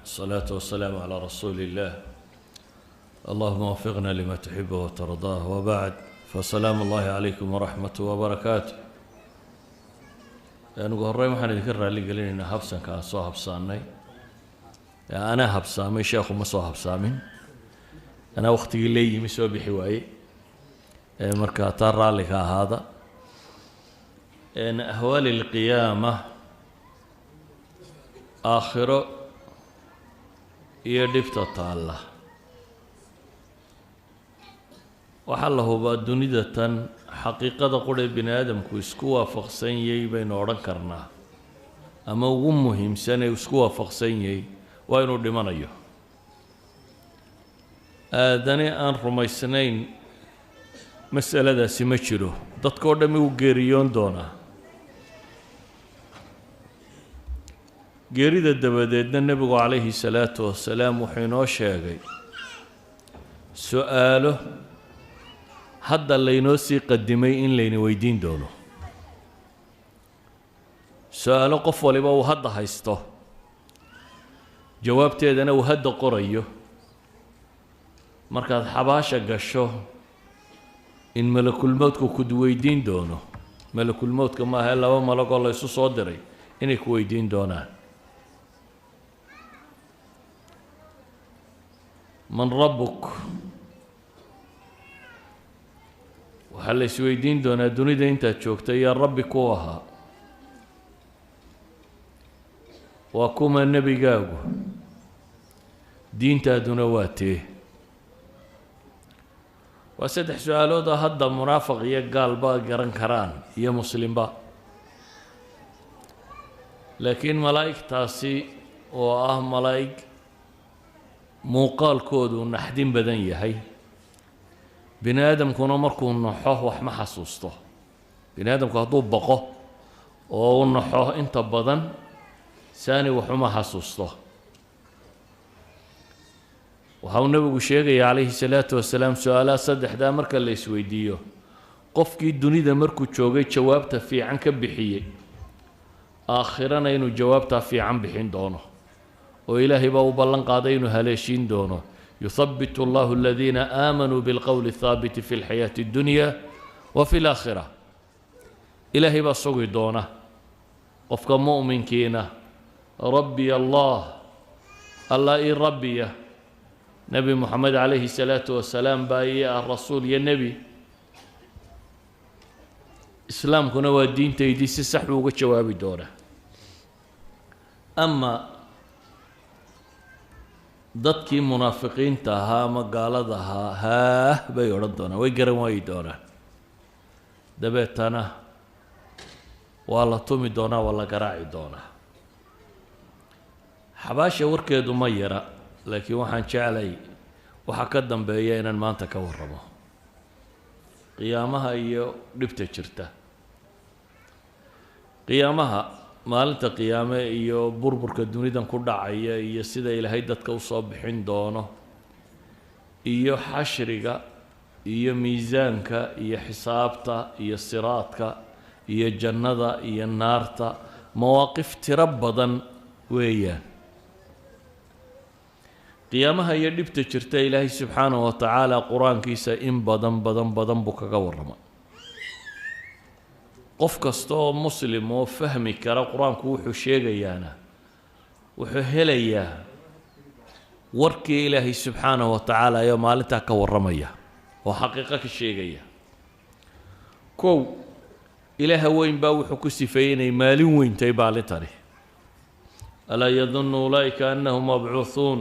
الصلاة والسلام على رسول الله. اللهم وفقنا لما تحبه وترضاه، وبعد، فسلام الله عليكم ورحمته وبركاته. أنا قرر ما حنذكر اللي قال لنا حبسا كان صاحب صاني، أنا حبسامي شيخ ما صاحب سامين، أنا وقتي لي مسوي بحواي مركا ترى لك هذا إن أهوال القيامة آخره يدفت الله وحله بالدنيا حقيقة قول بن آدم كوسكوا فقسين بين أوركرنا أما ومهم سنة يسكوا فقسين وينو دمانيو آدني أن رمي سنين مسألة دا سمجرو دادكو دمي وغيريون دونا geerida dabadeedna nabigu calayhi salaatu wasalaam wuxuu inoo sheegay su'aalo hadda laynoo sii qadimay in layna weydiin doono su'aalo qof waliba uu hadda haysto jawaabteedana uu hadda qorayo markaad xabaasha gasho in malakulmowdku ku weydiin doono malakulmowdka maaha laba malagoo la isu soo diray inay ku weydiin doonaan من ربك وحل سويدين دون الدنيا انت تشوكت يا ربي كوها وكما النبي قاو دين تادنواته وسدح سؤالو ده هذا مرافق يا قال با قرن كران يا مسلم با لكن ملائك تاسي ملائك muuqaalkoodu naxdin badan yahay bini aadamkuna markuu naxo wax ma xasuusto bini aadamku hadduu baqo oo uu naxo inta badan saani waxuma xasuusto waxa uu nabigu sheegay calayhi salaatu wasalaam su'aalaha saddexdaa marka la isweydiiyo qofkii dunida markuu joogay jawaabta fiican ka bixiyey aakhirana inuu jawaabta fiican bixin doono وإلهي باو بلن قادين هلاشين دونه يثبت الله الذين آمنوا بالقول الثابت في الحياة الدنيا وفي الآخرة إلهي بصوي دونه قفك مؤمن كينا ربي الله إن ربي نبي محمد عليه الصلاة والسلام باي الرسول يا النبي إسلام كنا والدين تيدي سحب وجواب دونه أما dadkii munaafiqiinta ahaa ama gaalada ahaa haah bay odhan doonaan way garan waayi doonaan dabeetana waa la tumi doonaa waa la garaaci doonaa xabaasha warkeedu ma yara laakiin waxaan jeclay waxa ka dambeeya inaan maanta ka warramo qiyaamaha iyo dhibta jirta qiyaamaha maalinta qiyaame iyo burburka dunidan ku dhacaya iyo sida ilaahay dadka u soo bixin doono iyo xashriga iyo miisaanka iyo xisaabta iyo siraadka iyo jannada iyo naarta mawaaqif tiro badan weeyaan qiyaamaha iyo dhibta jirta ilaahay subxaanahu wa tacaala qur-aankiisa in badan buu kaga warrama qof kasta oo muslim oo fahmi kara qur-aanku wuxuu sheegayaana wuxuu helayaa warkii ilaahay subxaanahu wa tacaala ayaa maalintaa ka warramaya oo xaqiiqo ka sheegaya kow ilaaha weyn baa wuxuu ku sifeeyey inay maalin weyntay maalintani alaa yadunnu ulaa'ika annahum mabcuuhuun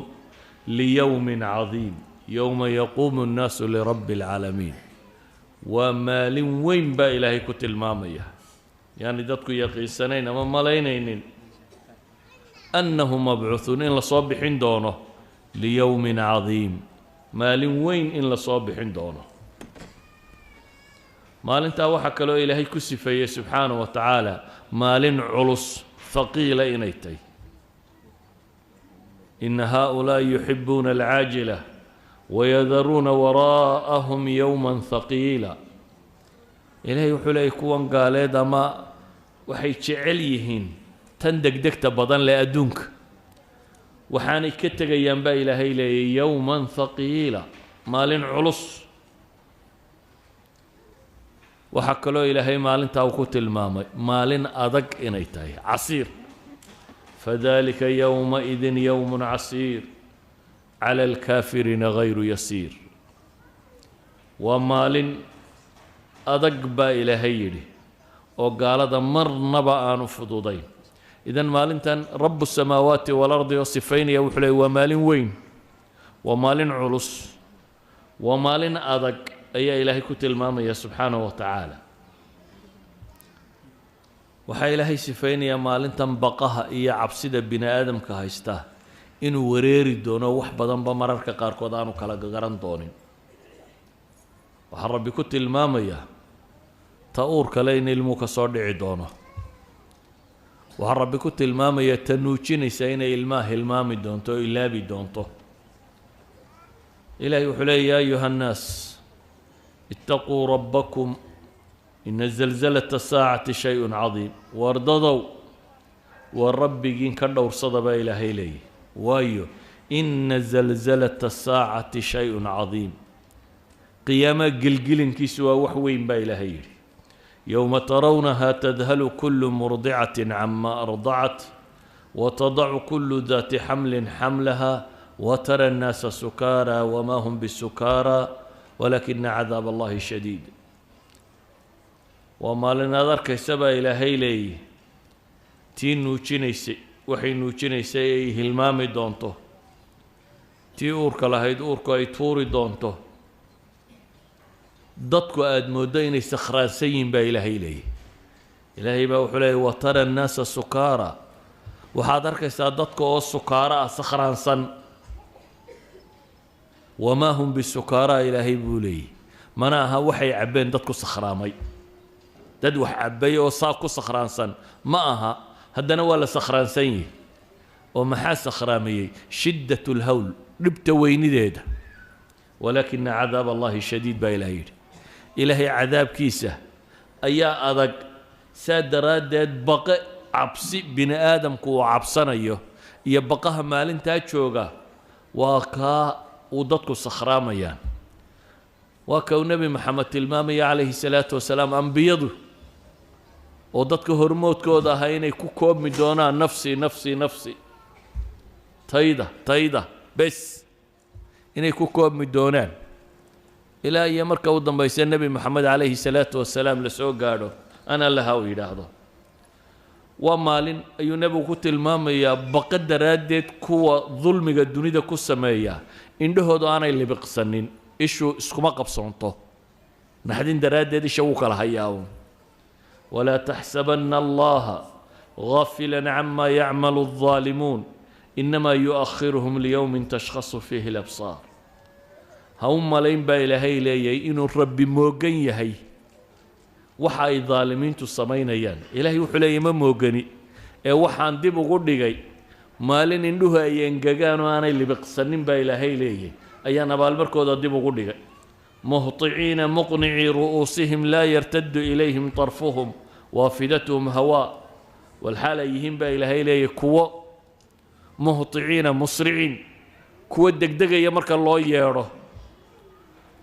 liyowmin cadiim yowma yaquumu annaasu lirabbi alcaalamiin ومالين وين با إلهي كتل مامية يعني دادكو يقيسانين أما ملاينين أنهم مبعوثون إن لصابحين دونه ليوم عظيم مالين وين إن لصابحين دونه مالين تاوحك له إلهي كسفية سبحانه وتعالى مالين علص ثقيلة إنيتي إن هؤلاء يحبون العاجلة ويذرون وراءهم يوما ثقيلا إلهي وحلي كوان قال ما waxay jecel yihiin tan degdegta badan leh adduunka waxaanay ka tegayaan baa ilaahay leeyay yowman thaqiila maalin culus waxaa kaloo ilaahay maalintaa uu ku tilmaamay maalin adag inay tahay casiir fadalika yowmaidin yowmun casiir cala alkaafiriina gayru yasiir waa maalin adag baa ilaahay yidhi oo gaalada marnaba aanu fududayn idan maalintan rabu samaawaati waalardi oo sifaynaya wuxuu leey waa maalin weyn waa maalin culus waa maalin adag ayaa ilaahay ku tilmaamaya subxaanahu wa tacaala waxaa ilaahay sifaynayaa maalintan baqaha iyo cabsida bini aadamka haysta inuu wareeri doono wax badanba mararka qaarkood aanu kala garan doonin waxaa rabbi ku tilmaamaya ta uur kale in ilmuhu ka soo dhici doono waxaa rabbi ku tilmaamaya ta nuujinaysa inay ilmaha hilmaami doonto o ilaabi doonto ilaahay wuxuu leeya yaa ayuha annaas ittaquu rabbakum ina zalzalata saacati shay-un cadiim wardadow waa rabbigiin ka dhowrsada baa ilaahay leeyahy waayo ina zalzalata saacati shay-un cadiim qiyaamaha gilgilinkiisu waa wax weyn baa ilaahay yidhi yowma tarawnaha tadhalu kulu murdicatin cama ardacat watadacu kulu daati xamlin xamlaha watara annaasa sukaara wama hum bisukaara walakina cadaab allahi shadiid waa maalin aad arkaysa baa ilaahay leeyahy tii nuujinaysay waxay nuujinaysay ay hilmaami doonto tii uurka lahayd uurku ay tuuri doonto dadku aada mooddo inay sakhraansan yihin baa ilaahay leeyahy ilaahay baa wuxuu leeyahy watara annaasa sukaara waxaad arkaysaa dadka oo sukaara ah sakhraansan wamaa hum bisukaara ilaahay buu leeyahy mana aha waxay cabbeen dadku sakhraamay dad wax cabbay oo saa ku sakhraansan ma aha haddana waa la sakhraansan yihi oo maxaa sakhraamayey shiddat lhawl dhibta weynideeda walaakina cadaab allahi shadiid baa ilahay yidhi ilaahay cadaabkiisa ayaa adag saa daraaddeed baqe cabsi bini aadamku uu cabsanayo iyo baqaha maalintaa jooga waa kaa uu dadku sakhraamayaan waa ka uu nebi maxamed tilmaamaya calayhi salaatu wasalaam ambiyadu oo dadka hormoodkooda ahaa inay ku koobmi doonaan nafsi nafsi nafsi tayda bes inay ku koobmi doonaan ilaa iyo marka u dambaysa nebi moxamed calayhi salaatu wasalaam la soo gaadho ana laha uu yidhaahdo waa maalin ayuu nebigu ku tilmaamayaa baqa daraaddeed kuwa dulmiga dunida ku sameeya indhahoodu aanay libiqsanin ishu iskuma qabsoonto naxdin daraaddeed isha wuu kala hayaa walaa taxsabanna allaha gaafilan cama yacmalu aldaalimuun inamaa yu'akhiruhum liyowmin tashkhasu fiihi alabsaar ha u malayn baa ilaahay leeyahay inuu rabbi moogan yahay waxa ay daalimiintu samaynayaan ilaahay wuxuu leeyahy ma moogani ee waxaan dib ugu dhigay maalin indhuhu ay engegaan oo aanay libiqsanin baa ilaahay leeyahay ayaan abaalmarkooda dib ugu dhigay muhطiciina muqnicii ru'uusihim laa yartadu ilayhim طarfuhum waafidatuhum hawaa walxaal ay yihiin baa ilaahay leeyahy kuwo muhطiciina musriciin kuwo degdegaya marka loo yeedho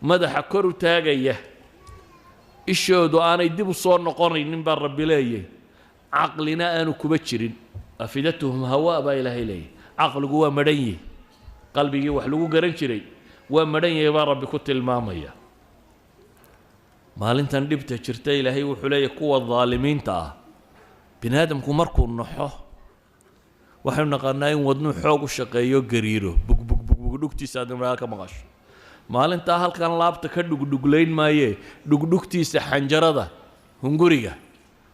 madaxa kor u taagaya ishoodu aanay dib u soo noqonaynin baa rabbi leeyahy caqlina aanu kuba jirin afidatuhum hawaa baa ilaahay leeyahy caqligu waa madhan yihi qalbigii wax lagu garan jiray waa madhan yahay baa rabbi ku tilmaamaya maalintan dhibta jirta ilaahay wuxuu leeyahy kuwa daalimiinta ah bini aadamku markuu naxo waxaynu naqaanaa in wadnuu xoog u shaqeeyo gariiro bugbug dhugtiisa aad magaal ka maqasho maalintaa halkan laabta ka dhugdhuglayn maayee dhugdhugtiisa xanjarada hunguriga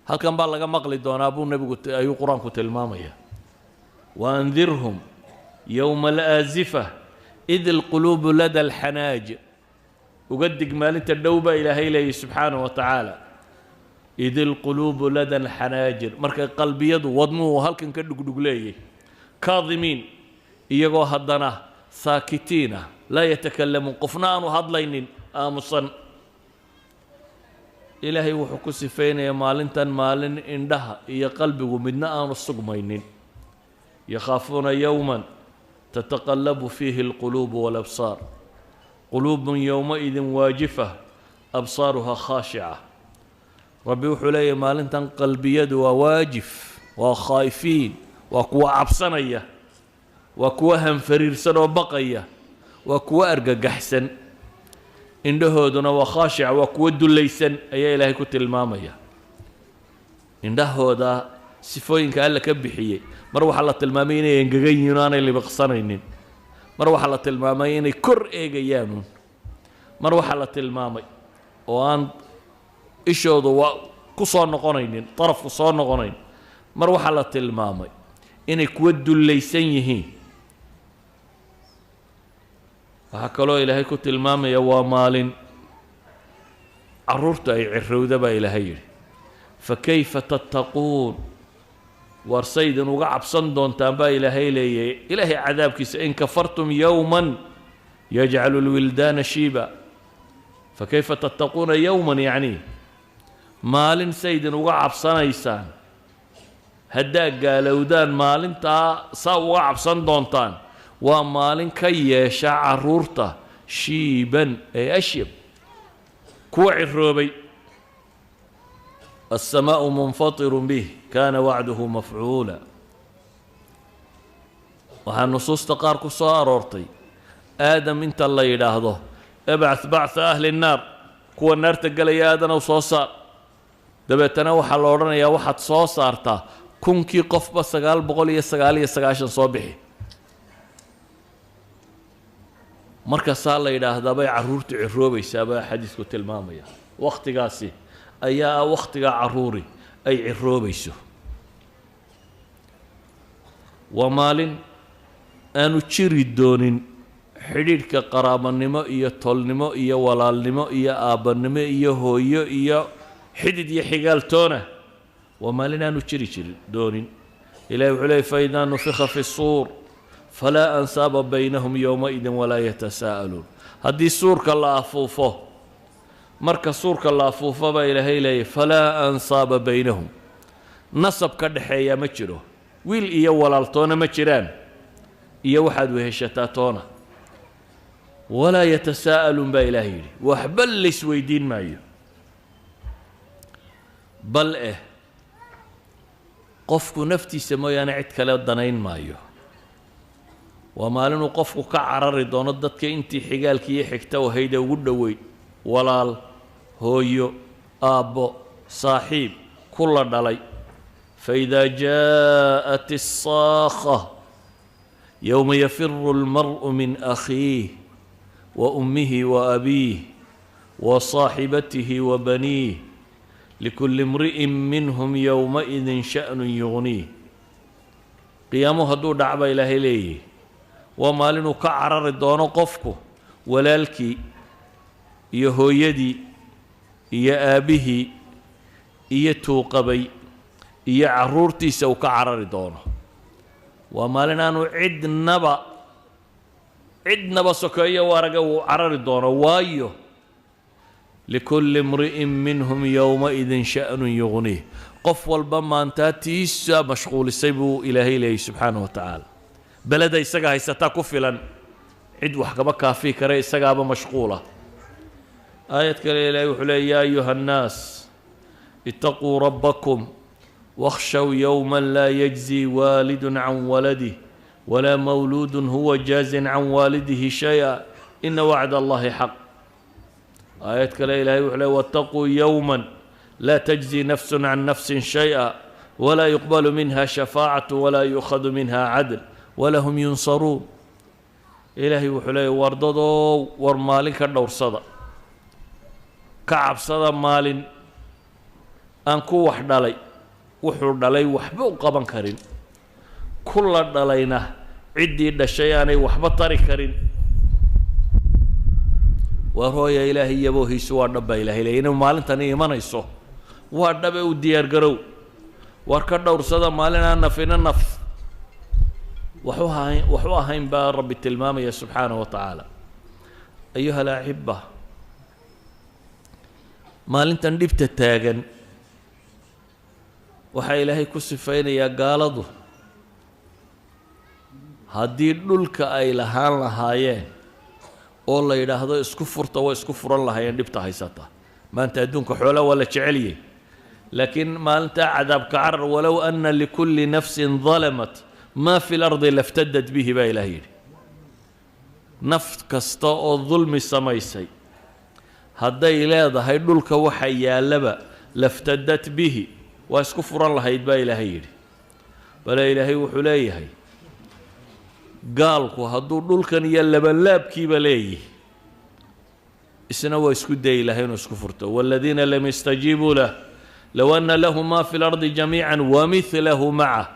halkan baa laga maqli doonaa buu nebigu ayuu qur-aanku tilmaamaya waandirhum yowma alaazifa id alquluubu lada alxanaaj uga dig maalinta dhow baa ilaahay leeyahy subxaanahu wa tacaala id alquluubu lada alxanaajir markay qalbiyadu wadnuhu halkan ka dhugdhugleeyay kaadimiin iyagoo haddana saakitiina laa yatakalamuun qofna aanu hadlaynin aamusan ilaahay wuxuu ku sifaynayaa maalintan maalin indhaha iyo qalbigu midna aanu sugmaynin yakhaafuuna yowman تتقلب فيه القلوب والأبصار قلوب يومئذ واجفة أبصارها خاشعة ربي وحلي مالنتن قلبي وواجف وخايفين وكوا عبصنية وكوا هم فريرسن وبقية وكوا أرقى حسن إنده دون وخاشع وكوا دليسن أي إلهي كنت المامية إنده دا سفوين كألا كبحيي مروح الله المامين ينققين يونان اللي بقصنين مروح الله المامين كر إيجيانون مروح الله المامي وأن إشهدوا كصان نقنين طرف كصان نقنين مروح الله المامي إنك ودوا اللي سنيه وهكذا إلهي كنت المامي يوا مال عرورت أي عرودة با إلهي فكيف تتقون ورسيد وقعب صندون تنبا إلهي لي إلهي عذابك إن كفرتم يوما يجعل الولدان شيبا فكيف تتقون يوما يعني مال سيد وقعب صنيسان هداك قالوا دان مال انت وقعب صندون تان ومال كي يشع رورته شيبا أي أشيب كوع الروبي السماء منفطر به كان وعده مفعولا وهالنصوص تقارك صارورتي آدم انت الله يلاهضه ابعث بعث أهل النار كو النار تقل يا آدم وصوصار دبتنا وحا لورنا يا واحد صوصارتا كنكي قف بس قال بقول يسقاشن صبحي markaas la yiraahdaa bay caruurtu ciroobaysaa baa xadiisku tilmaamaya waqtigaasi ayaa waqtiga caruuri ay ciroobayso wamaalin aanu jiri doonin xidhiidhka qaraabanimo iyo tolnimo iyo walaalnimo iyo aabanimo iyo hooyo iyo xidid iyo xigaaltoona wamaalin aanu jiri doonin ilaahay wuxuu leeyahay fa idaa nufikha fi suur فلا أنساب بينهم يومئذ ولا يتساءلون هذه سورة الله أفوفه مركز سورة الله أفوفه بإلهي لي فلا أنساب بينهم نصب كدحية مجره ويل إيا والالطونة مجران إيا واحد وهشتاتونة ولا يتساءلون بإلهي وحبل سويدين معي بل قفك نفتي سمويا نعد كلا الدنين معي ومالن وقفك كعرر دون الدتك انتي حقالك يحكتا وهيدا ودوي ولال هويو ابو صاحب كل دلي فإذا جاءت الصاخة يوم يفر المرء من أخيه وأمه وأبيه وصاحبته وبنيه لكل امرئ منهم يومئذ شأن يغنيه قيامه هدو دعبا إلهي ليه ومالن كعرر دون قفكو ولالكي يهويدي يا أبيه يتوقبي يا عرورتي سو كعرر دونه ومالنا أنو عد نبا سكايا ورقة وعرر دونه وايو لكل امرئ منهم يومئذ شأن يغنيه قف والبما أنت تيسا مشغول السيبو إلهي لي سبحانه وتعالى بلد يسقى هيستا كفلا عد وحكبا كافي كري يسقى مشغولة آية كريلة يحلي يا أيها الناس اتقوا ربكم واخشوا يوما لا يجزي والد عن ولده ولا مولود هو جاز عن والده شيئا إن وعد الله حق آية كريلة يحلي واتقوا يوما لا تجزي نفس عن نفس شيئا ولا يقبل منها شفاعة ولا يؤخذ منها عدل ولا هم ينصرون إلهي وحلي ورددو ورمالين كدور صدا كعب صدا مالين أنكو وحدالي وحدالي وحبو قبان كرين كل دالينا عدي دشياني وحبطاري كرين وهو يا إلهي يبوهي سوى نبا إلهي لأنه مالين تاني إيمان يسو وحدابي وديار قرو وكدور صدا مالين أنا فينا النف وحوها هين با رب التلمام سبحانه وتعالى أيها الأحبة مالين تندبت التاغن وحا إلهي كسفين يا قالضو haddii dhulka ay lahaan lahaayeen oo la yidhaahdo isku furta waa isku furan lahaayeen dhibta haysata maanta adduunka xoolaa waa la jeceliyey laakiin maalintaa cadaabka carar walow anna likulli nafsin dalamat maa fi lardi laftadat bihi baa ilaah yidhi naf kasta oo dulmi samaysay hadday leedahay dhulka waxa yaallaba laftadat bihi waa isku furan lahayd baa ilaahay yidhi bale ilaahay wuxuu leeyahay gaalku hadduu dhulkan iyo labanlaabkiiba leeyihi isna waa isku dayi lahay inuu isku furto waaladiina lam yastajiibuu lah low anna lahu maa fi lardi jamiican wamidlahu macah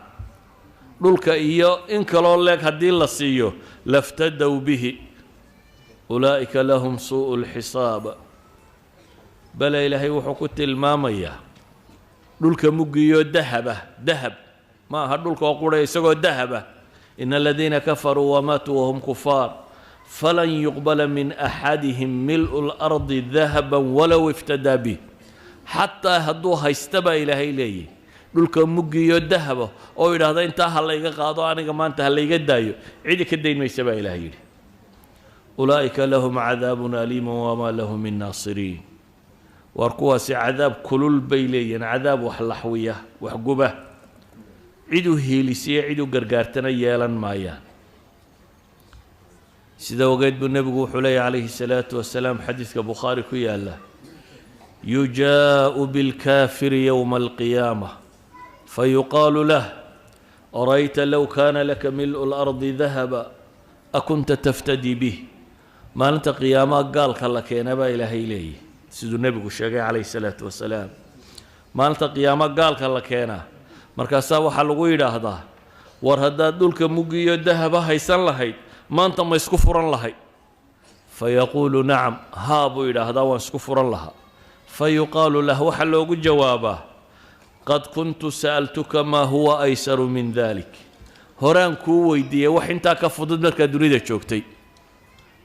dhulka iyo in kaloo leeg haddii la siiyo laftadow bihi ulaa'ika lahum suu'u lxisaab bale ilaahay wuxuu ku tilmaamayaa dhulka muggiyo dahaba dahab ma aha dhulka oo qura isagoo dahaba ina aladiina kafaruu wamaatuu wahum kufaar falan yuqbala min axadihim mil'u lardi dahaban walow iftadaa bih xataa hadduu haysta baa ilaahay leeyahy dhulka muggiyo dahaba oo yidhaahda intaa ha layga qaado aniga maanta ha layga daayo cidi ka dayn maysa baa ilaahay yidhi ulaa'ika lahum cadaabun aliimun wamaa lahum min naasiriin waar kuwaasi cadaab kulul bay leeyihiin cadaab wax laxwiya wax guba cid u hiilisiya cid u gargaartana yeelan maayaan sida ogeed buu nebigu wuxuu leeyahy calayhi salaatu wasalaam xadiidka bukhaari ku yaalla yujaa'u bilkaafiri yowma alqiyaama fayuqaalu lah arayta low kaana laka mil'u lardi dahaba akunta taftadii bih maalinta qiyaamaha gaalka la keena baa ilaahay leeyahy siduu nebigu sheegay calayhi salaatu wasalaam maalinta qiyaamo gaalka la keenaa markaasaa waxaa lagu yidhaahdaa war haddaad dhulka muggiyo dahaba haysan lahayd maanta ma isku furan lahayd fayaquulu nacam haa buu yidhaahdaa waan isku furan lahaa fayuqaalu lah waxaa loogu jawaabaa qad kuntu sa'altuka maa huwa aysaru min dalik horaan kuu weydiiyey wax intaa ka fudud markaad dunida joogtay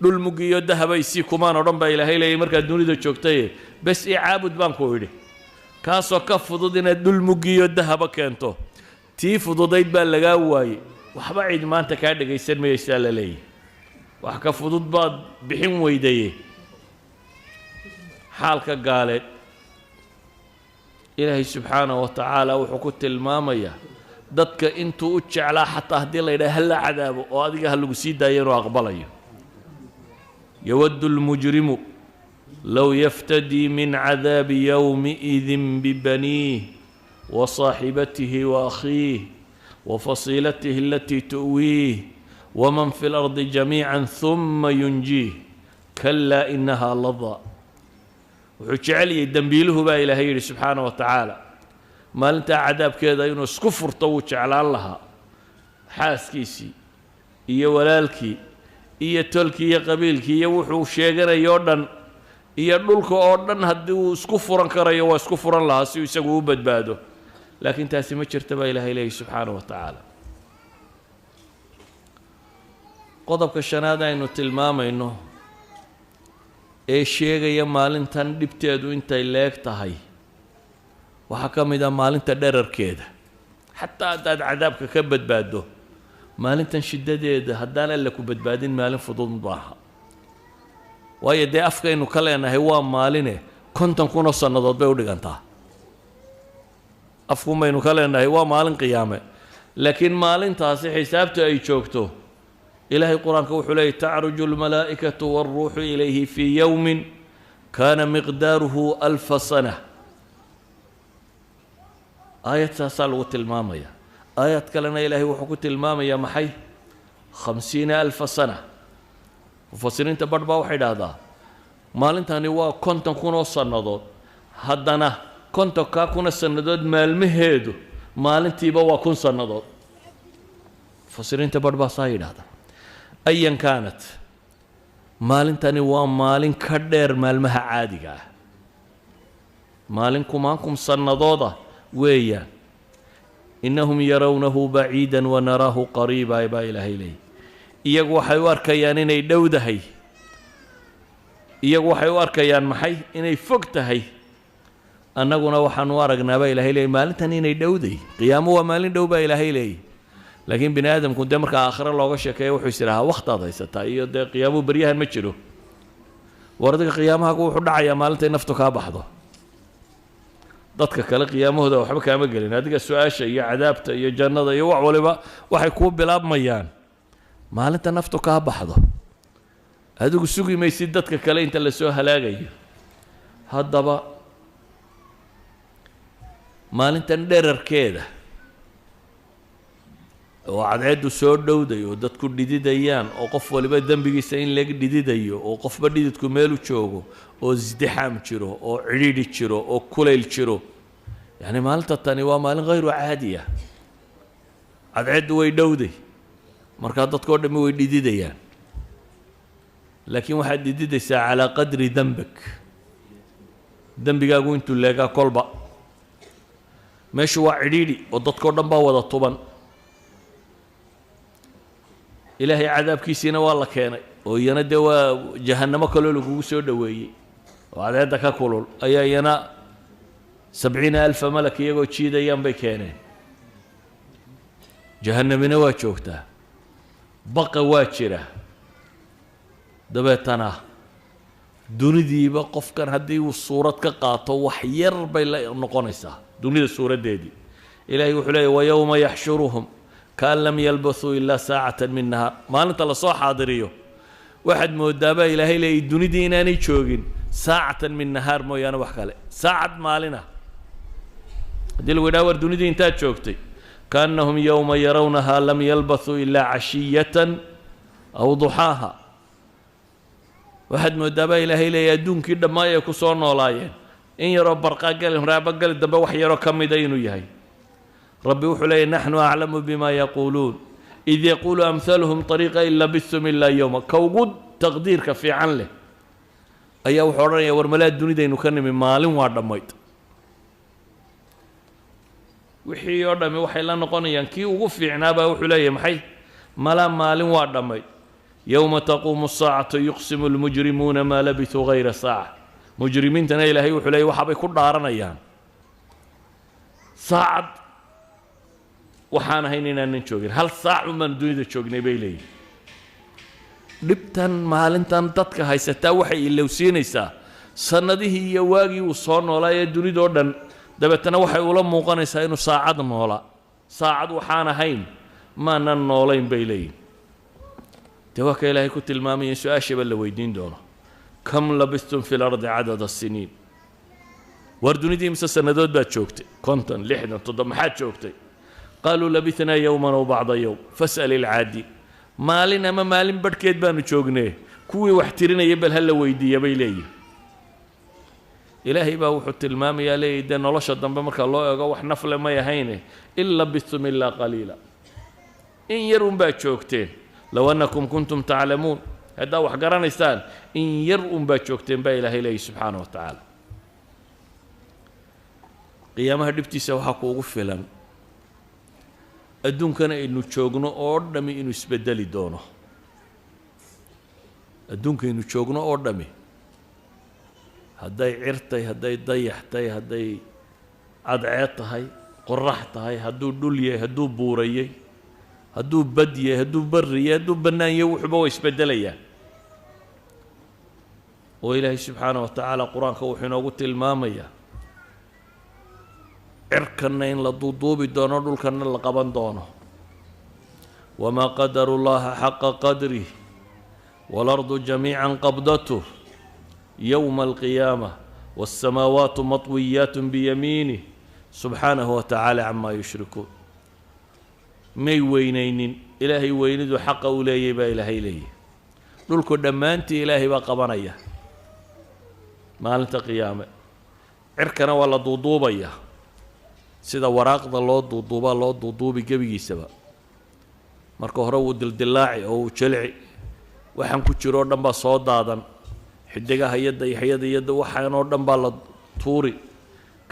dhul muggiyo dahaba isii kumaan odhan baa ilaahay leeyay markaad dunida joogtaye bes ii caabud baan ku idhi kaasoo ka fudud inaad dhul muggiyo dahaba keento tii fududayd baa lagaa waayey waxba cid maanta kaa dhagaysan mayaysaa la leeyahy wax ka fudud baad bixin weydaye xaalka gaaleed ilaahay subxaanahu wa tacaala wuxuu ku tilmaamayaa dadka intuu u jeclaa xataa haddii la yidhaha hala cadaabo oo adiga ha lagu sii daayo inuu aqbalayo yawaddu lmujrimu low yaftadii min cadaabi yowmiidin bibaniih wasaaxibatihi waakhiih wafasiilatihi alatii tu'wiih waman fi lardi jamiican huma yunjiih kalaa inahaa ladaa wuxuu jecel yahay dembiiluhu baa ilaahay yidhi subxaana wa tacaala maalintaa cadaabkeeda inuu isku furto wuu jeclaan lahaa xaaskiisii iyo walaalkii iyo tolkii iyo qabiilkii iyo wuxuu sheeganayoo dhan iyo dhulka oo dhan haddii uu isku furan karayo waa isku furan lahaa si uu isagu u badbaado laakiin taasi ma jirta baa ilaahay leeyahy subxaana wa tacaala qodobka shanaad aynu tilmaamayno ee sheegaya maalintan dhibteedu intay leeg tahay waxaa ka mid ah maalinta dherarkeeda xataa haddaad cadaabka ka badbaaddo maalintan shiddadeeda haddaan alla ku badbaadin maalin fudud maaha waayo dee afkaynu ka leenahay waa maaline 50,000 sannadood bay u dhigantaa afkun baynu ka leenahay waa maalin qiyaame laakiin maalintaasi xisaabta ay joogto ilaahay qur-aanka wuxuu leeyay tacruju almalaa'ikatu waalruuxu ilayhi fii yowmin kaana miqdaaruhu 1000 sana aayad saasaa lagu tilmaamaya aayad kalena ilaahay wuxuu ku tilmaamayaa maxay 50,000 sana mufasiriinta badh baa waxay dhahdaa maalintani waa 50,000 sannadood haddana 50,000 sannadood maalmaheedu maalintiiba waa 1,000 sannadood mufasiriinta badh baa saa yidhahdaa ayan kaanat maalintani waa maalin ka dheer maalmaha caadiga ah maalin 10,000 sannadooda weeyaan innahum yarawnahu baciidan wanaraahu qariiba baa ilaahay leeyay iyagu waxay u arkayaan inay dhowdahay iyagu waxay u arkayaan maxay inay fog tahay annaguna waxaan u aragnaa baa ilaahay leeyay maalintan inay dhowday qiyaamo waa maalin dhow baa ilaahay leeyay laakiin bini aadamku dee markaa aakhiro looga sheekeeyo wuxuu is idhahaa wakhtaad haysataa iyo dee qiyaamuhu beryahan ma jiro war adiga qiyaamahaagu wuxuu dhacayaa maalintay naftu kaa baxdo dadka kale qiyaamahooda waxba kaama gelin adiga su-aasha iyo cadaabta iyo jannada iyo wax waliba waxay kuu bilaabmayaan maalinta naftu kaa baxdo adigu sugi maysid dadka kale inta la soo halaagayo haddaba maalintan dherarkeeda oo cadceeddu soo dhowday oo dadku dhididayaan oo qof waliba dembigiisa in laga dhididayo oo qofba dhididku meel u joogo oo isdixaam jiro oo cidhiidhi jiro oo kulayl jiro yacni maalinta tani waa maalin hayru caadiya cadceeddu way dhowday markaa dadkoo dhammi way dhididayaan laakiin waxaad dhididaysaa calaa qadri dembak dembigaagu intuu leegaa kolba meeshu waa cidhiidhi oo dadkoo dhan baa wada tuban ilaahay cadaabkiisiina waa la keenay oo iyana dee waa jahannamo kaloo lagugu soo dhoweeyey oo cadceedda ka kulul ayaa iyana 70,000 malak iyagoo jiidayaan bay keeneen jahannamina waa joogtaa baqa waa jira dabeetana dunidiiba qofkan haddii uu suurad ka qaato wax yar bay la noqonaysaa dunida suuraddeedii ilaahay wuxuu leeyahy wayowma yaxshuruhum kaan lam yalbathuu ilaa saacatan min nahaar maalinta lasoo xaadiriyo waxaad moodaabaa ilaahay leeyay dunidii inaanay joogin saacatan min nahaar mooyaane wax kale saacad maalina haddii lagu yidhaha war dunidii intaad joogtay kaannahum yowma yarawnahaa lam yalbathuu ilaa cashiyatan aw duxaaha waxaad moodaabaa ilaahay leeyay adduunkii dhammaay ay ku soo noolaayeen in yaroo barqaagali raabagali dambe wax yaroo ka mida inuu yahay ربي وحلي نحن أعلم بما يقولون إذ يقول أمثالهم طريقة إن لبثتم إلا يوما كوجود تقدير كفي عن له أيها وحرنا يا ورملا الدنيا دين وكان من مال وعدم ميت وحي يردم وحي لا نقول ينكي وقفي عنابه وحلي محي ملا مال وعدم ميت يوم تقوم الساعة يقسم المجرمون ما لبثوا غير ساعة مجرمين تنايل هي وحلي وحبي كل دارنا أيام ساعة waxaan ahayn inaanan joogin hal saac umaan dunida joognay bay leeyihin dhibtan maalintan dadka haysataa waxay ilowsiinaysaa sannadihii iyo waagii uu soo noolaa ee dunidoo dhan dabeetana waxay ula muuqanaysaa inuu saacad noolaa saacad waxaan ahayn maanan noolayn bay leeyihin dee waa ka ilaahay ku tilmaamaya in su-aashaba la weydiin doono kam labistum fi lardi cadada siniin war dunidii imse sannadood baad joogtay 50 60 70 maxaad joogtay قالوا لبثنا يوما أو بعض يوم فاسأل العادي مالنا ما مالين بركيت بانو جوجنيه كوي واحترنا يبل هلا ويدي يبي لي إلهي با وحط المام يا لي دنا الله شدن بمرك الله يقا وحنفل ما يهينه إلا بثم إلا قليلا إن يرون با جوجتين لو أنكم كنتم تعلمون هذا وحقران إستان إن يرون با جوجتين با إلهي لي سبحانه وتعالى قيامها دبتي سوحكو غفلا adduunkana aynu joogno oo dhami inuu isbedeli doono adduunkaynu joogno oo dhami hadday cirtay hadday dayax tahay hadday cadceed tahay qorax tahay hadduu dhul yahay hadduu buurayay hadduu bad yahay hadduu barri yahay hadduu bannaan yahay wuxuuba waa isbedelayaan oo ilaahay subxaana wa tacaala qur-aanka wuxuu inoogu tilmaamayaa cirkanna in la duuduubi doono dhulkanna la qaban doono wamaa qadaru llaha xaqa qadrih waalardu jamiican qabdatuh yowma alqiyaamah والسماوات مطويات بيمينه سبحانه وتعالى عما يشركون مي وينين إلهي ويند حق أولي با إلهي لي دولكو دمانتي إلهي با قبنيا مالنتا قيامة عركنا ولا دوضوبيا سيدا وراق الله دوضوبا الله دوضوبي قبيجي سبا marka hore uu dildilaaci oo jilci waxaan ku jiro dhanba soo daadan xidigaha yada waxaan oo dhanba la tuuri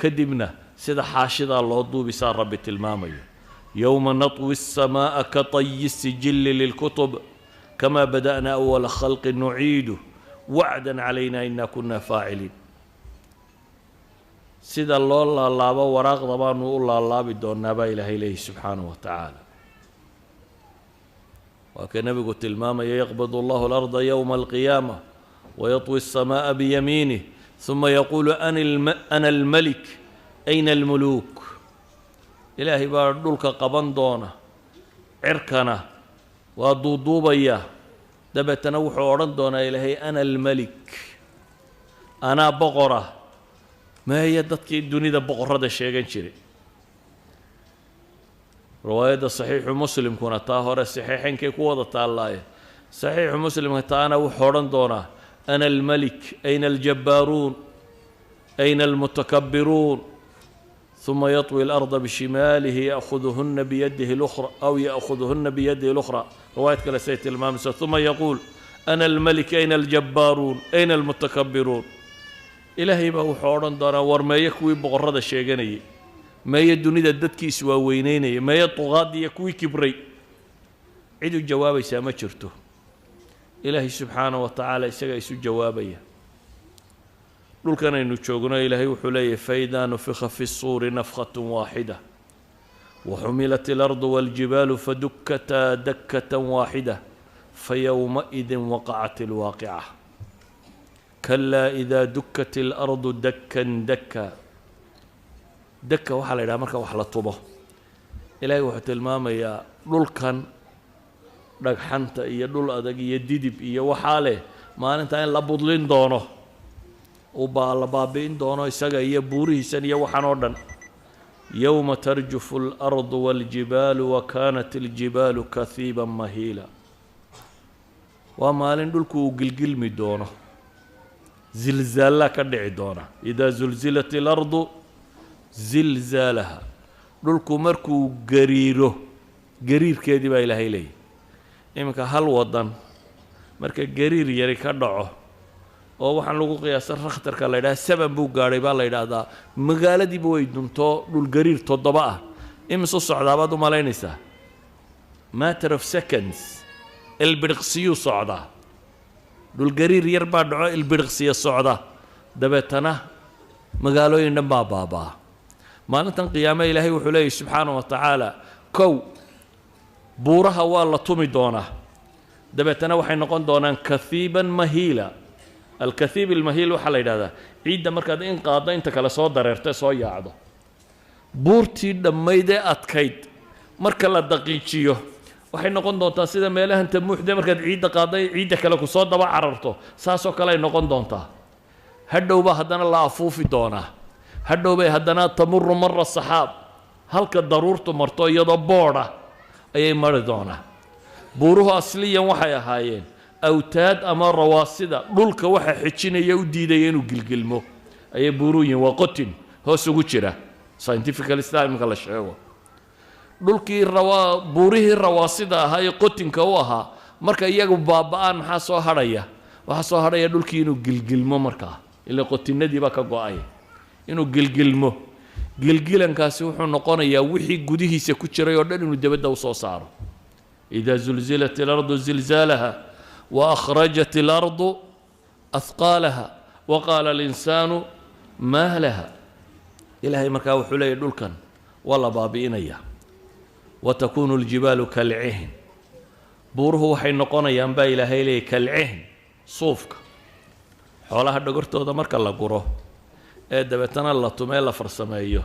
kadibna sida xaashida loo duubisaa rabbi tilmaamayo yawma natwi as-samaa ka tayyi as-sijil lil-kutub kama bada'na awwal khalq nu'iidu wa'dan alayna inna kunna fa'ilin sida loo laabo waraaqda baanu u laalaabi doonaa baa ilaahay leeyahay subhanahu wa ta'ala وكان نبي قلت الماما يقبض الله الأرض يوم القيامة ويطوي السماء بيمينه ثم يقول أنا الملك أين الملوك إلهي باردولك قبندونا عركنا ودودوبيا دبت نوح ورندونا إلهي أنا الملك أنا بقرة ما هي دتك الدنيا بقرة ده شيء شري رواية صحيح مسلم كنا طاهر الصحيحين كي قوة الله صحيح مسلم كتانا وحورندونا أنا الملك أين الجبارون أين المتكبرون ثم يطوي الأرض بشماله يأخذهن بيده الأخرى أو يأخذهن بيده الأخرى رواية كلاسية المامسة ثم يقول أنا الملك أين الجبارون أين المتكبرون إلهي ما هو حوران دانا ورما يكوي بغرد الشيغاني ما يدوني ددتك سوا وينيني ما يطغاد يكوي كبري عيدو الجواب يسامى شرته إلهي سبحانه وتعالى يساقا يسو جوابي لول كان ينوشوغنا إلهي وحلي فإذا نفخ في الصور نفخة واحدة وحملت الأرض والجبال فدكتا دكة واحدة فيومئذ وقعت الواقعة كلا إذا دكت الأرض دكا دكا دكا وحلا إلى مركا وحلا طبه إلهي وحت الماما يا لول كان dhagxanta iyo dhul adag iyo didib iyo waxaale maalinta in la budlin doono oo la baabiin doono isaga iyo buurihiisan iyo waxaan oo dhan yawma tarjufu al-ardu wal-jibalu wa kanat al-jibalu kathiban mahila waa maalin dhulku uu gilgilmi doono zilzaala ka dhici doona ida zulzilat al-ardu zilzalaha dhulku markuu gariiro gariirkeedii baa ilaahay leeyahay iminka hal wadan marka gariir yari ka dhaco oo waxaan lagu qiyaasay rakhtarka la yiraahdo saban buu gaaray baa la yiraahdaa magaaladiiba way dunto dhul gariir 7 ah imso socdaabaad u malaynaysaa matter of seconds ilbirqsiyu socda dhul gariir yar baa dhaco ilbirqsiya socda dabeetana magaalooyin dhan baa baabaa maalintan qiyaamada ilaahay wuxuu leeyahay subxaanahu wa tacaala kow buuraha waa la tumi doonaa dabeetana waxay noqon doonaan kathiiban mahiila alkathiib almahiil waxaa la yidhahdaa ciidda markaad in qaaddo inta kale soo dareerta soo yaacdo buurtii dhammayd ee adkayd marka la daqiijiyo waxay noqon doontaa sida meelahan tamuuxde markaad ciidda qaadday ciidda kale ku soo daba cararto saasoo kale ay noqon doontaa hadhowbaa haddana la afuufi doonaa hadhowbay haddana tamuru mara saxaab halka daruurtu marto iyadoo boodha ayay mari doonaa buuruhu asliyan waxay ahaayeen awtaad ama rawaasida dhulka waxa xijinaya u diidaya inuu gilgilmo ayay buuruhu yihiin waa qotin hoos ugu jira scientifical islamka la sheego dhulkii buurihii rawaasida ahaa ee qotinka u ahaa marka iyagu baaba'aan maxaa soo hadhaya waxaa soo hadhaya dhulkii inuu gilgilmo markaa ilaa qotinadii baa ka go'ay inuu gilgilmo gilgilankaasi wuxuu noqonayaa wixii gudihiisa ku jiray oo dhan inuu dibadda u soo saaro إذا زلزلت الأرض زلزالها وأخرجت الأرض أثقالها وقال الإنسان ما لها إلهي مركاو حلي دولكن والله بابينيا وتكون الجبال كالعهن بوره وحي نقونا ينبا إلهي لي كالعهن صوفك حولها دقرتو دا مركا الله قروه دبتنا الله تميلا فرسمايو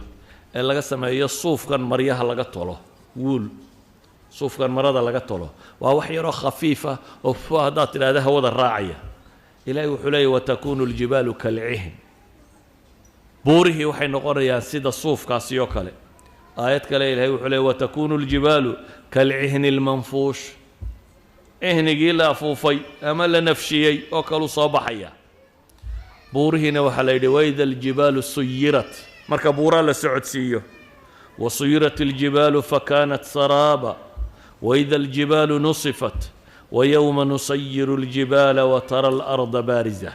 لغا سمايو صوفكن مرياها لغا طولو وول صوفكن مرada laga tolo waa wax yaro khafiifa oo fahadaad tiraahdaa wada raacaya ilaahay wuxuu leeyahay watakunu aljibalu kal'ihn buurihi waxay noqonayaan sida suufkaasi oo kale aayad kale ilaahay wuxuu leeyahay watakunu aljibalu kal'ihn almanfuush ihnigii la afuufay ama la nafshiyay oo kale soo baxaya buurihina waxa la yidhi wayda aljibalu suyirat marka buura la socodsiiyo وصيرت الجبال فكانت سرابا وإذا الجبال نصفت ويوم نصير الجبال وترى الأرض بارزة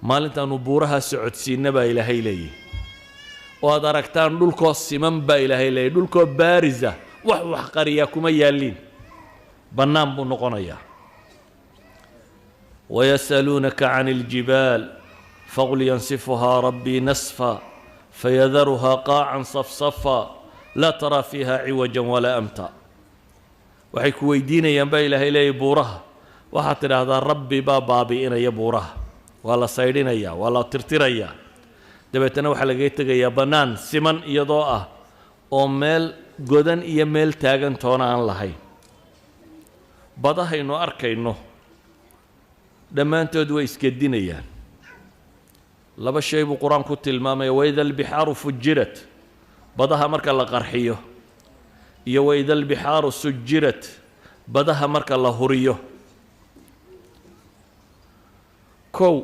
ما لنت نبورها سعود سينبا إلى هيلي وأدركتان دولكو السمن با إلى هيلي دولكو بارزة وح قرياكم يالين بنام بنقنيا ويسألونك عن الجبال فقل ينسفها ربي نسفا فيذرها قاعا صفصفا لا ترى فيها عوجا ولا أمتا waxay ku weydiinayaan baa ilaahay leeyahy buuraha waxaad tidhaahdaa rabbi baa baabi'inaya buuraha waa la saydhinayaa waa la tirtirayaa dabeetana waxaa lagaga tegayaa bannaan siman iyadoo ah oo meel godan iyo meel taagan toona aan lahayn badahaynu arkayno dhammaantood way isgedinayaan laba shay buu qur-aanku tilmaamaya waida albixaaru fujirat badaha marka la qarxiyo iyo waida albixaaru sujirat badaha marka la huriyo kow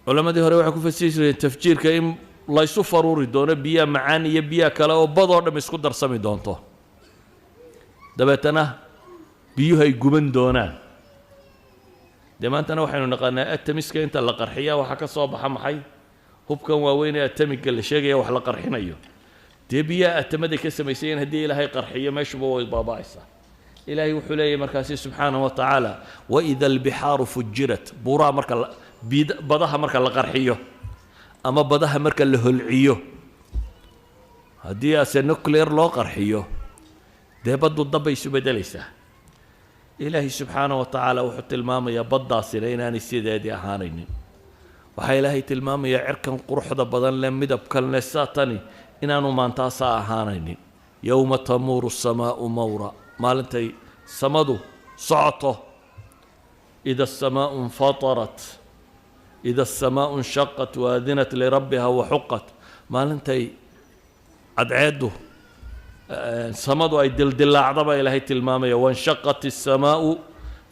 culammadii hore waxay ku fasiri jireen tafjiirka in laysu faruuri doono biyaha macaan iyo biyaha kale oo badoo dham isku darsami doonto dabeetana biyuhu ay guban doonaan dee maantana waxaynu naqaanaa atamiska inta la qarxiyaa waxaa ka soo baxa maxay hubkan waaweyn ee atamiga la sheegaya wax la qarxinayo dee biyaha atamaday ka samaysayeen haddii ilaahay qarxiyo meeshuba way baaba'aysaa ilaahay wuxuu leeyahy markaasi subxaanahu wa tacaala waida albixaaru fujirat buuraha marka badaha marka la qarxiyo ama badaha marka la holciyo haddii ase nuclear loo qarxiyo dee baddu dabbay isu beddelaysaa ilaahay subxaanahu wa tacaala wuxuu tilmaamayaa baddaasina inaanay sideedii ahaanaynin waxaa ilaahay tilmaamayaa cirkan quruxda badan leh midabkan leh saatani inaanu maantaasaa ahaanaynin yowma tamuuru samaa'u mawra maalintay samadu socoto ida asamaa'u infatarat ida asamaa'u inshaqat waadinat lirabbiha waxuqat maalintay cadceeddu samadu ay dildilaacda baa ilaahay tilmaamaya wanshaqat الsamaa'u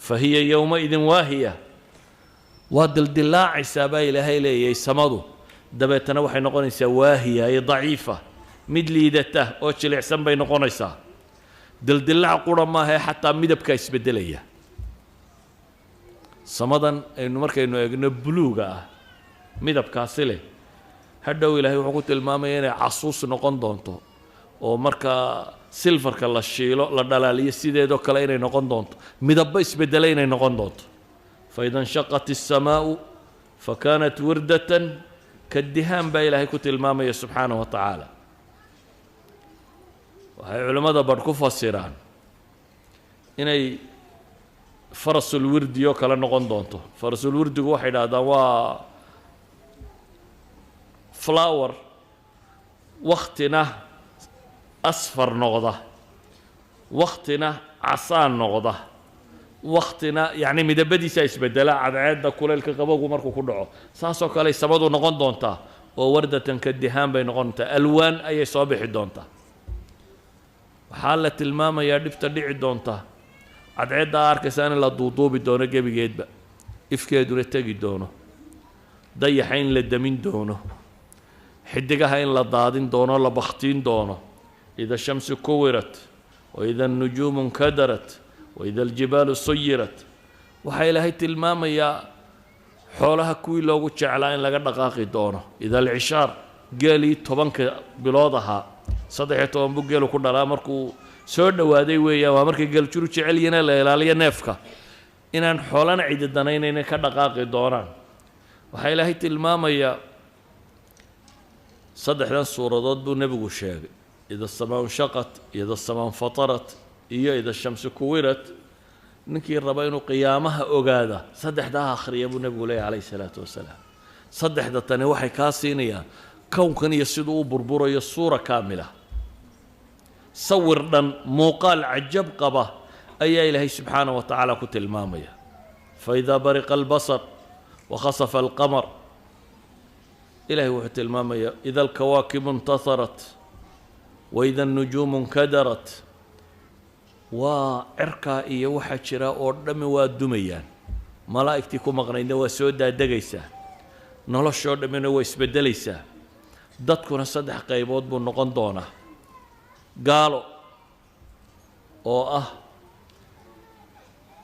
fahiya yowmaidin waahiya waa dildilaacaysaa baa ilaahay leeyahay samadu dabeetana waxay noqonaysaa waahiya ay daciifa mid liidata oo jilicsan bay noqonaysaa dildilaac qura maahae xataa midabkaa isbeddelaya samadan aynu markaynu eegno buluuga ah midabkaasi leh hadhow ilaahay wuxuu ku tilmaamaya inay casuus noqon doonto oo marka silfarka la shiilo la dhalaaliyo sideedoo kale inay noqon doonto midabba isbeddelay inay noqon doonto faida inshaqat الsamaa'u fakanat wirdatan kadihaan baa ilaahay ku tilmaamaya subxaanahu wa tacaala waxay culimmada badh ku fasiraan inay farasulwirdi oo kale noqon doonto farasulwirdigu waxay dhahdaan waa flower waktina asfar noqda waktina casaan noqda waktina yacni midabadiisa isbedela cadceedda kuleylka qabowgu markuu ku dhaco saasoo kale samadu noqon doontaa oo wardatan ka dihaan bay noqon doontaa alwaan ayay soo bixi doontaa waxaa la tilmaamayaa dhibta dhici doonta cadceedda arkaysaa in la duuduubi doono gebigeedba ifkeeduna tegi doono dayaxa in la damin doono xidigaha in la daadin doono la bakhtiin doono ida shamsu kuwirat waida annujuumu nkadarat waida aljibaalu suyirat waxaa ilaahay tilmaamayaa xoolaha kuwii loogu jeclaa in laga dhaqaaqi doono ida alcishaar geelii 10 bilood ahaa 13 buu geelu ku dhalaa markuu soo dhowaaday weeyaan waa markay geeljuru jecel yihiin la ilaaliyo neefka inaan xoolana cidi danaynayna ka dhaqaaqi doonaan waxaa ilaahay tilmaamayaa saddexdan suuradood buu nebigu sheegay ida asamaa inshaqat ida asamaa infatarat iyo ida shamsu kuwirat ninkii raba inuu qiyaamaha ogaada saddexdaa akhriya buu nebigu leeyahy calayhi salaatu wasalaam saddexda tani waxay kaa siinayaan kownkan iyo siduu u burburayo suura kaamila sawir dhan muuqaal cajab qaba ayaa ilaahay subxaanahu wa tacaala ku tilmaamaya faidaa bariqa albasar wakhasafa alqamar ilaahay wuxuu tilmaamaya ida alkawaakibu intaharat waida annujuumu nkadarat waa cirkaa iyo waxaa jira oo dhammi waa dumayaan malaa'igtii ku maqnaydna waa soo daadegaysaa noloshoo dhammina waa isbeddelaysaa dadkuna 3 qaybood buu noqon doonaa gaalo oo ah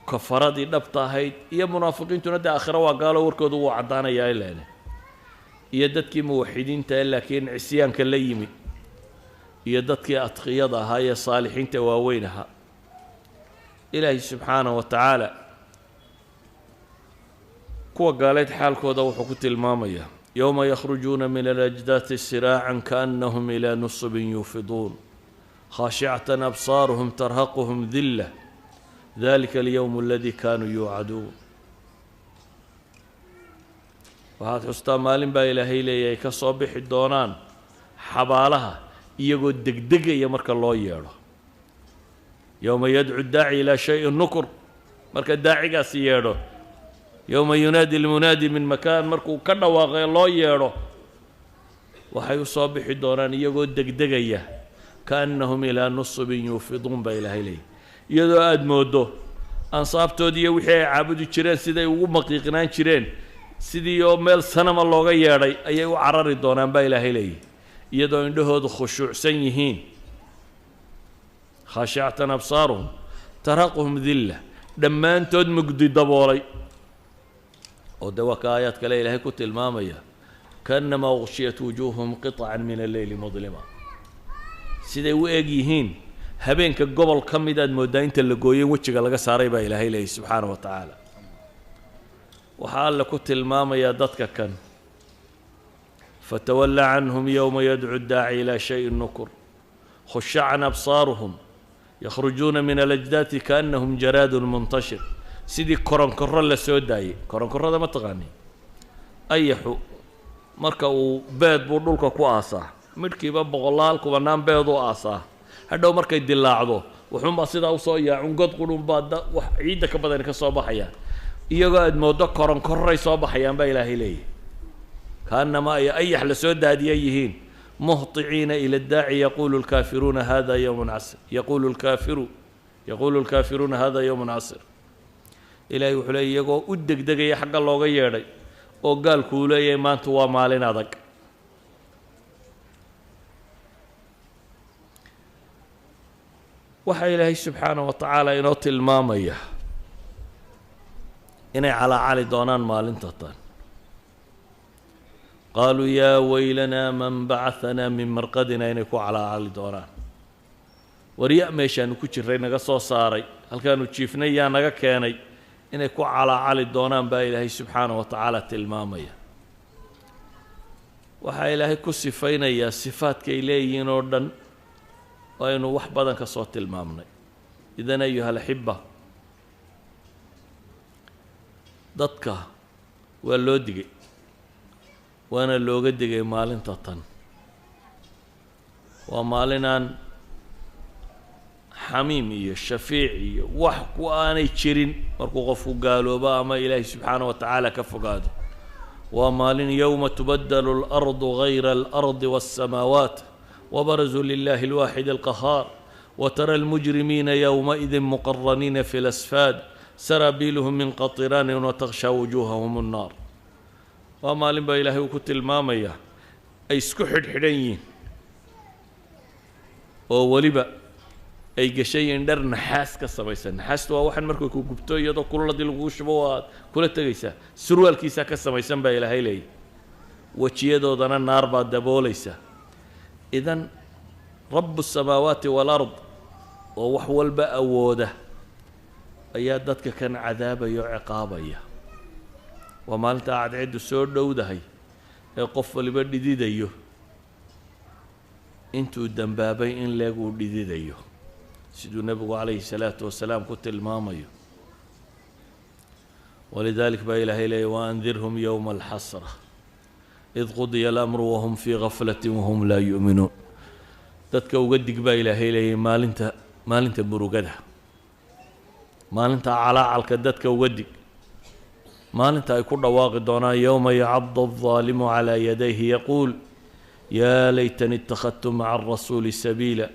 kafaradii dhabta ahayd iyo munaafiqiintuna dee aakhiro waa gaalo warkoodu wuu caddaanayaa ilaane iyo dadkii muwaxidiinta ee laakiin cisyaanka la yimi iyo dadkii adqiyada ahaa ee saalixiinta waaweyn ahaa ilaahay subxaanahu wa tacaala kuwa gaaleed xaalkooda wuxuu ku tilmaamayaa yowma yakhrujuuna min alajdaati siraacan kaannahum ilaa nusubin yuufiduun khaashicatan absaaruhum tarhaquhum dilla ذلك اليوم الذي كانوا يوعدون waxaad xustaa maalin baa ilaahay leeyahay ka soo bixi doonaan xabaalaha iyagoo degdegaya marka loo yeedho yowma yadcu daaci ilaa shayin nukur marka daacigaasi yeedho yowma yunaadi lmunaadi min makaan markuu ka dhawaaqee loo yeedho waxay u soo bixi doonaan iyagoo degdegaya kaannahum ilaa nusubin yuufiduun baa ilaahay leeyahay iyadoo aada mooddo ansaabtoodii iyo wixii ay caabudi jireen siday ugu maqiiqnaan jireen sidii oo meel sanama looga yeedhay ayay u carari doonaan baa ilaahay leeyahy iyadoo indhahoodu khushuucsan yihiin khaashicatan absaaruhum taraquhum dilla dhammaantood mugdi daboolay oo de waa ka aayaad kale ilaahay ku tilmaamaya kaannamaa ughshiyat wujuuhum qiطcan min alleyli mudlima siday u eg yihiin habeenka gobol ka mid aad mooddaa inta la gooyen wejiga laga saaray baa ilaahay leeyahy subxaana wa tacaala waxaa alle ku tilmaamayaa dadka kan fatawalla canhum yowma yadcu daaci ilaa shayin nukur khushacan absaaruhum yakhrujuuna min alajdaati kaannahum jaraadun muntashir sidii koronkorro la soo daayey koronkorrada ma taqaani ayaxu marka uu beed buu dhulka ku aasaa midhkiiba boqolaal kubanaan beed u aasaa hadhow markay dilaacdo wuxuunbaa sidaa usoo yaacun god qudhunbaa wax ciidda ka badani ka soo baxayaan iyagoo aada mooddo koronkorray soo baxayaan baa ilaahay leeyahy kaannamaa ay ayax la soo daadiya yihiin muhطiciina ila daaci yaquulu lkaafiruuna hada yowmun casir yaquulu lkaafiruuna hada yowmun casir ilaahay wuxuu leeyay iyagoo u degdegaya xagga looga yeedhay oo gaalku uu leeyahay maanta waa maalin adag waxaa ilaahay subxaanaه wa tacaala inoo tilmaamaya inay calaacali doonaan maalinta tan qaaluu yaa weylanaa man bacahanaa min marqadina inay ku calaacali doonaan warya meeshaanu ku jirray naga soo saaray halkaanu jiifnay yaa naga keenay inay ku calaacali doonaan baa ilaahay subxaanaه wa tacaala tilmaamaya waxaa ilaahay ku sifaynayaa sifaadkay leeyihiin oo dhan oo aynu wax badan ka soo tilmaamnay idan ayuha alaxiba dadka waa loo digay waana looga digay maalinta tan waa maalinaan xamiim iyo shafiic iyo wax ku aanay jirin markuu qofku gaaloobo ama ilaahay subxaanaه wa tacaala ka fogaado waa maalin yowma tubadalu اlardu gayra اlardi wالsamaawaat وبرزوا لله الواحد القهار وترى المجرمين يومئذ مقرنين في الأسفاد سرابيلهم من قطران وتغشى وجوههم النار وما لنبا إلهي وكت المامية أي سكحد حدين وولبا أي قشي در نحاس كسبيسا نحاس واحد مركو كوكبتو يدو كل دي الغوش بواد كل تغيسا سروال كيسا كسبيسا با إلهي لي وچيدو دانا النار با دبوليسا إذن رب السماوات والأرض ووحول بأوده أيا دتك كان عذابا يعقابا وما أنت قاعد عد السور دودهي يقف لبدي دي ديو انتو الدنبابي إن لاقوا دي ديو سيدو النبي عليه الصلاة والسلام كنت الماميو ولذلك با إلهي لي وأنذرهم يوم الحسرة إذ قضي الأمر وهم في غفلة وهم لا يؤمنون dadka uga dig baa ilaahay leeyay maalinta burugada maalinta calaacalka dadka uga dig maalinta ay ku dhawaaqi doonaan yowma yacaddu الظaalimu calىa yadayhi yaquul yaa laytani اtakhadtu maca الrasuuli sabiila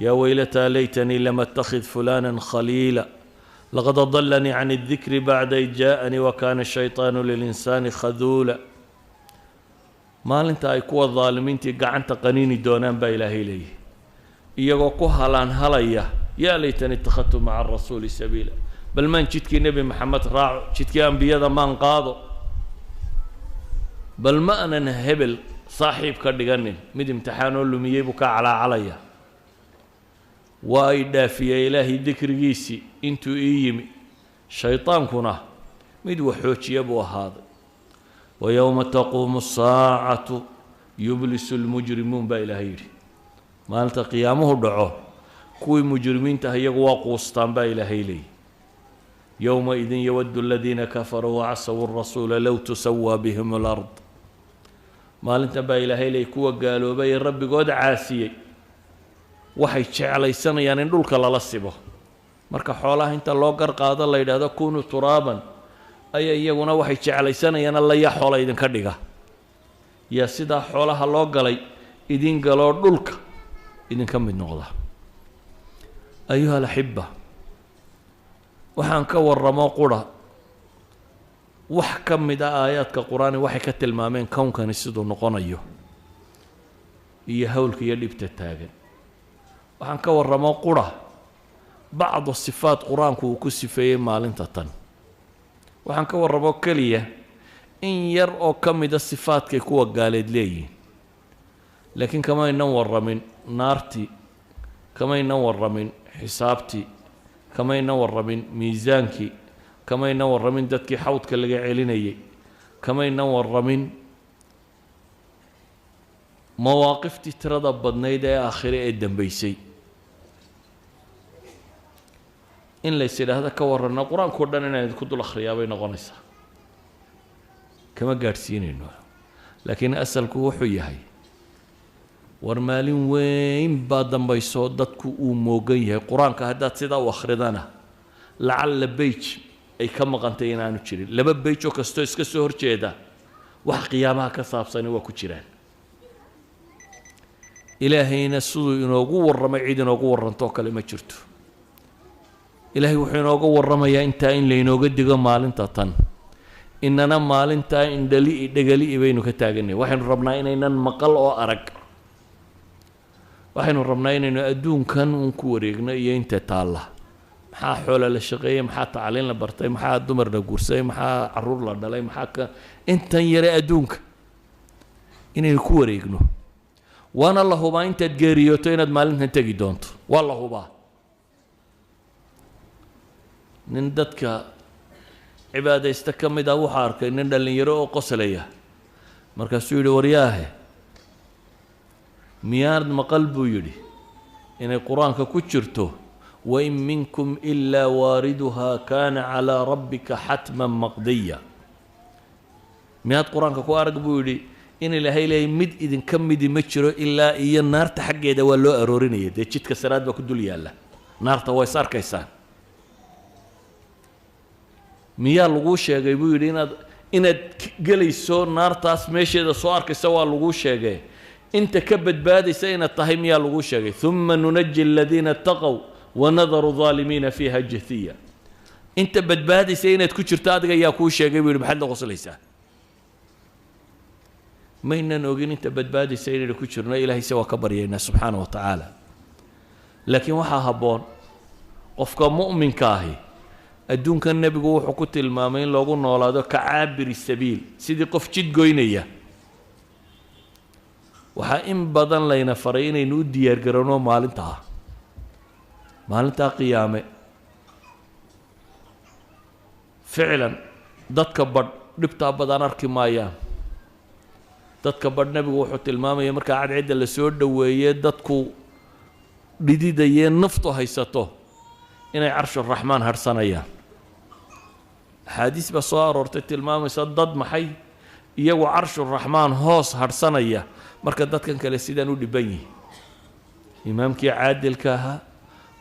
yaa weylataa laytanii lam attakhid fulana khaliila laqad adalanii can الdikri bacda id jaaءanii wakana الshayطaanu lilinsaani khaduula maalinta ay kuwa daalimiintii gacanta qaniini doonaan baa ilaahay leeyahy iyagoo ku halaan halaya yaa laytani ittakhadtu maca arasuuli sabiila bal maan jidkii nebi maxamed raaco jidkii ambiyada maan qaado bal ma anan hebel saaxiib ka dhiganin mid imtixaanoo lumiyey buu ka calaacalaya waa ay dhaafiyey ilaahay dikrigiisii intuu ii yimi shaydaankuna mid waxoojiya buu ahaaday ويوم تقوم الساعة يبلس المجرمون با إلهي يري مالتا قيامه دعوه كوي مجرمين تهيق واقوستان با إلهي لي يومئذ يود الذين كفروا وعصوا الرسول لو تسوى بهم الأرض maalintan baa ilaahay lay kuwa gaaloobay rabbigood caasiyey waxay jeclaysanayaan in dhulka lala sibo marka xoolaha inta loo gar qaado la yidhaahdo kunu turaaban ayaa iyaguna waxay jeclaysanayaan alla yaa xoola idinka dhiga yaa sidaa xoolaha loo galay idin galoo dhulka idinka mid noqda ayuha alaxiba waxaan ka warramo qura wax ka mid ah aayaadka qur-aani waxay ka tilmaameen kownkani siduu noqonayo iyo hawlka iyo dhibta taagan waxaan ka warramo qura bacdu sifaat qur-aanku uu ku sifeeyey maalinta tan waxaan ka warramo keliya in yar oo ka mida sifaadkay kuwa gaaleed leeyihiin laakiin kamaynan warramin naartii kamaynan warramin xisaabtii kamaynan warramin miisaankii kamaynan warramin dadkii xawdka laga celinayay kamaynan warramin mawaaqiftii tirada badnayd ee aakhire ee dambaysay in lays idhaahdo ka warranno qur-aankao dhan inaan idinku dul akhriyaa bay noqonaysaa kama gaadhsiinayno laakiin asalku wuxuu yahay war maalin weyn baa dambayso dadku uu moogan yahay qur-aanka haddaad sidaa u akhridana lacalla beyj ay ka maqantay inaanu jirin laba beyj oo kastoo iska soo horjeeda wax qiyaamaha ka saabsani waa ku jiraan ilaahayna siduu inoogu warramay cid inoogu warrantoo kale ma jirto ilaahay wuxuu inooga warramayaa intaa in laynooga digo maalinta tan inana maalintaa indhali-i dhegali'i baynu ka taaganay waxaynu rabnaa inaynan maqal oo arag waxaynu rabnaa inaynu adduunkan uun ku wareegno iyo inta taalla maxaa xoola la shaqeeyey maxaa tacliin la bartay maxaa dumar la guursaday maxaa caruur la dhalay maxaa ka intan yare adduunka inaynu ku wareegno waana la hubaa intaad geeriyooto inaad maalintan tegi doonto waa la hubaa nin dadka cibaadaysta ka mid ah waxaa arkay nin dhallinyaro oo qoslaya markaasuu yidhi waryaahe miyaanad maqal buu yidhi inay qur-aanka ku jirto wain minkum ilaa waariduhaa kaana calaa rabbika xatman maqdiya miyaad qur-aanka ku arag buu yidhi in ilaahay leeyay mid idinka midi ma jiro ilaa iyo naarta xaggeeda waa loo aroorinaya dee jidka saraad baa ku dul yaalla naarta waa is arkaysaan miyaa laguu sheegay buu yidhi inaad gelayso naartaas meesheeda soo arkaysa waa laguu sheegay inta ka badbaadaysa inaad tahay miyaa laguu sheegay uma nunaji aladiina ataqow wanadaru aalimiina fiiha jathiya inta badbaadaysa inaad ku jirto adiga ayaa kuu sheegay buu yidhi maxaad la qoslaysaa maynan ogin inta badbaadaysa inaynu ku jirno ilaahayse waa ka baryaynaa subxaana wa tacaala laakiin waxaa habboon qofka mu'minka ahi adduunkan nebigu wuxuu ku tilmaamay in loogu noolaado ka caabiri sabiil sidii qof jid goynaya waxaa in badan layna faray inaynu u diyaargarowno maalintaa qiyaame ficlan dadka badh dhibtaa badan arki maayaan dadka badh nebigu wuxuu tilmaamaya markaa cadcidda la soo dhoweeye dadku dhididayee naftu haysato inay carshuraxmaan hadhsanayaan axaadiis baa soo aroortay tilmaamaysa dad maxay iyagu carshuraxmaan hoos hadhsanaya marka dadkan kale sidaan u dhibban yihin imaamkii caadilka ahaa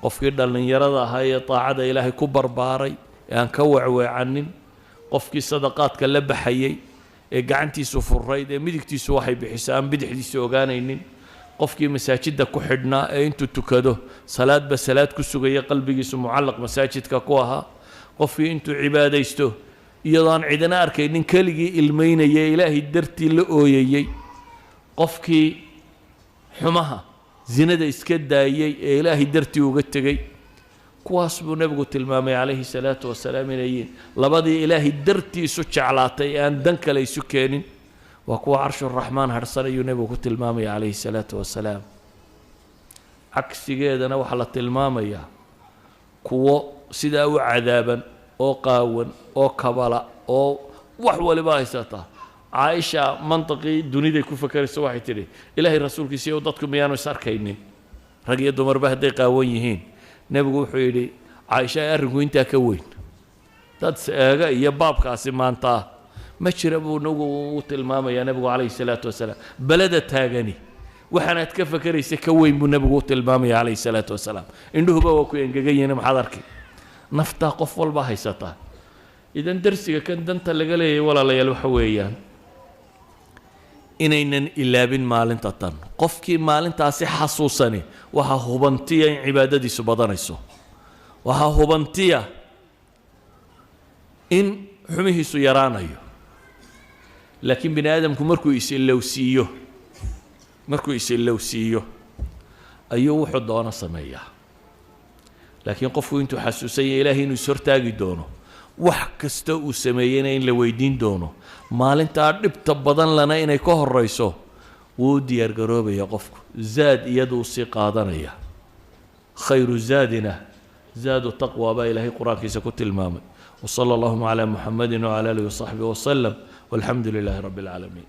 qofkii dhallinyarada ahaa ee daacada ilaahay ku barbaaray ee aan ka weecweecanin qofkii sadaqaadka la baxayey ee gacantiisu furayd ee midigtiisu waxay bixiso aan bidixdiisa ogaanaynin qofkii masaajidda ku xidhnaa ee intuu tukado salaadba salaad ku sugaya qalbigiisu mucallaq masaajidka ku ahaa qofkii intuu cibaadaysto iyadoo aan cidina arkaynin keligii ilmaynaya ilaahay dartii la ooyayey qofkii xumaha zinada iska daayey ee ilaahay dartii uga tegey kuwaas buu nebigu tilmaamay calayhi salaatu wasalaam inay yihiin labadii ilaahay dartii isu jeclaatay ee aan dan kale isu keenin waa kuwa carshuraxmaan hadhsanayuu nebigu ku tilmaamaya calayhi salaatu wasalaam cagsigeedana waxaa la tilmaamayaa kuwo sidaa u cadaaban oo qaawan oo kabala oo wax waliba haysataa caaisha mantiqii duniday ku fakerayso waxay tidhi ilaahay rasuulkiisa iyo dadku miyaanu is arkaynin rag iyo dumarba hadday qaawan yihiin nebigu wuxuu yidhi caaisha arrinku intaa ka weyn dad eega iyo baabkaasi maanta ma jira buu nagu tilmaamayaa nabigu calayhi salaatu wasalaam balada taagani waxaanaad ka fakaraysa ka weyn buu nabigu tilmaamaya calayhi salaatu wasalaam indhuhuba waa ku engegan yihiin maxaad arkay naftaa qof walba haysataa idan darsiga kan danta laga leeyahay walaalayaal waxa weeyaan inaynan ilaabin maalinta tan qofkii maalintaasi xasuusani waxaa hubantiya in cibaadadiisu badanayso waxaa hubantiya in xumihiisu yaraanayo laakiin bini aadamku markuu is-ilowsiiyo ayuu wuxuu doono sameeyaa laakiin qofku intuu xasuusan yahay ilaahay inuu is-hortaagi doono wax kasta uu sameeyeyna in la weydiin doono maalintaa dhibta badan lana inay ka horayso wuu u diyaargaroobaya qofku zaad iyaduu sii qaadanaya khayru zaadina zaadu taqwa baa ilaahay qur-aankiisa ku tilmaamay وصلى الله على محمد وعلى آله وصحبه وسلم والحمد لله رب العالمين